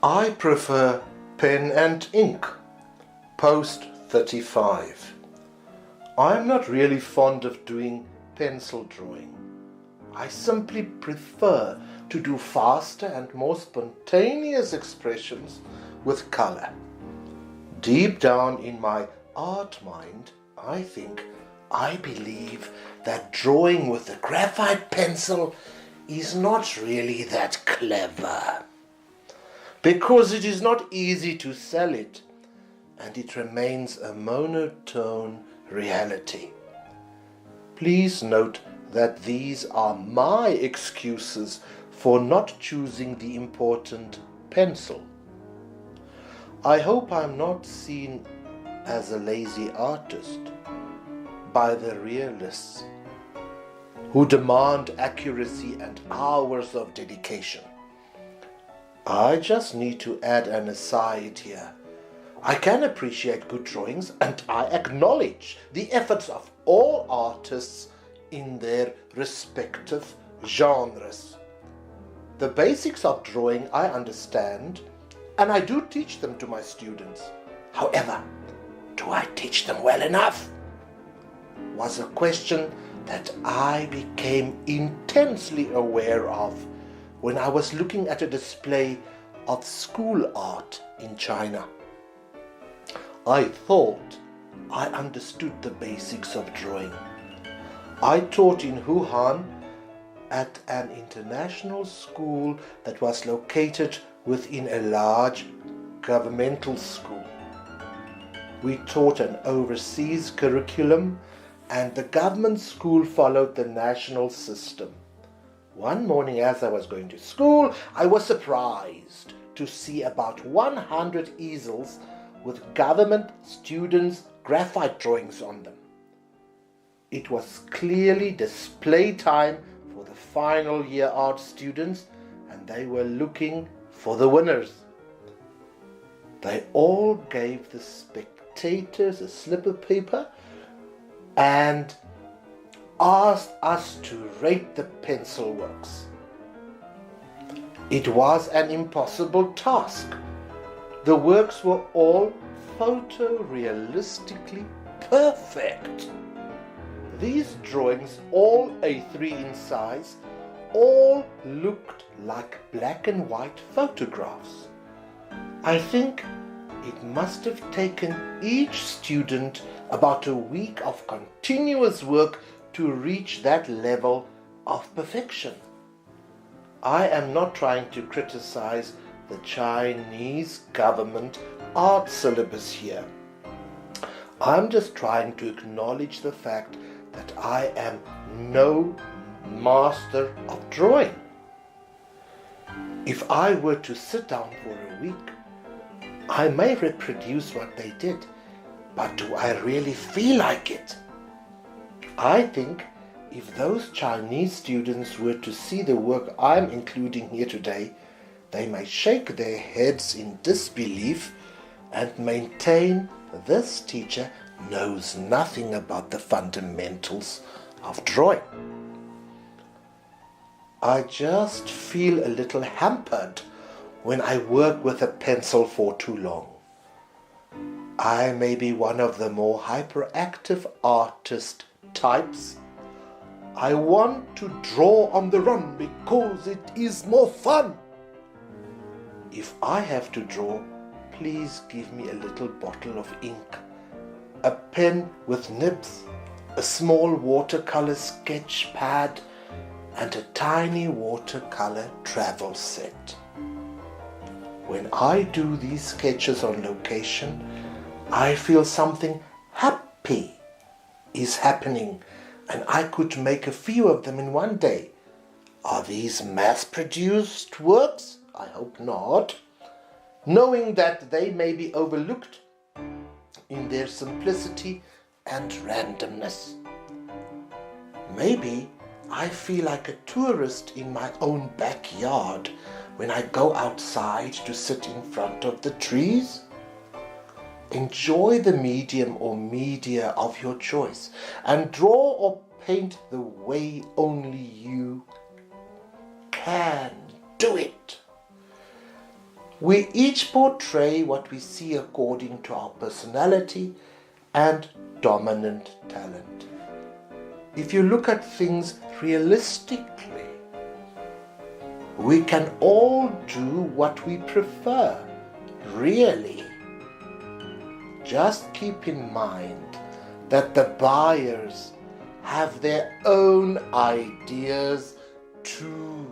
I prefer pen and ink, post 35. I'm not really fond of doing pencil drawing. I simply prefer to do faster and more spontaneous expressions with color. Deep down in my art mind, I believe that drawing with a graphite pencil is not really that clever, because it is not easy to sell it, and it remains a monotone reality. Please note that these are my excuses for not choosing the important pencil. I hope I'm not seen as a lazy artist by the realists who demand accuracy and hours of dedication. I just need to add an aside here. I can appreciate good drawings, and I acknowledge the efforts of all artists in their respective genres. The basics of drawing I understand, and I do teach them to my students. However, do I teach them well enough? Was a question that I became intensely aware of when I was looking at a display of school art in China. I thought I understood the basics of drawing. I taught in Wuhan at an international school that was located within a large governmental school. We taught an overseas curriculum, and the government school followed the national system. One morning as I was going to school, I was surprised to see about 100 easels with government students' graphite drawings on them. It was clearly display time for the final year art students, and they were looking for the winners. They all gave the spectators a slip of paper and asked us to rate the pencil works. It was an impossible task. The works were all photorealistically perfect. These drawings, all A3 in size, all looked like black and white photographs. I think it must have taken each student about a week of continuous work to reach that level of perfection. I am not trying to criticize the Chinese government art syllabus here. I'm just trying to acknowledge the fact that I am no master of drawing. If I were to sit down for a week, I may reproduce what they did, but do I really feel like it? I think if those Chinese students were to see the work I'm including here today, they may shake their heads in disbelief and maintain this teacher knows nothing about the fundamentals of drawing. I just feel a little hampered when I work with a pencil for too long. I may be one of the more hyperactive artist types. I want to draw on the run because it is more fun. If I have to draw, please give me a little bottle of ink, a pen with nibs, a small watercolor sketch pad, and a tiny watercolor travel set. When I do these sketches on location, I feel something happy is happening, and I could make a few of them in one day. Are these mass-produced works? I hope not. Knowing that they may be overlooked in their simplicity and randomness. Maybe I feel like a tourist in my own backyard when I go outside to sit in front of the trees. Enjoy the medium or media of your choice and draw or paint the way only you can do it. We each portray what we see according to our personality and dominant talent. If you look at things realistically, we can all do what we prefer, really. Just keep in mind that the buyers have their own ideas too.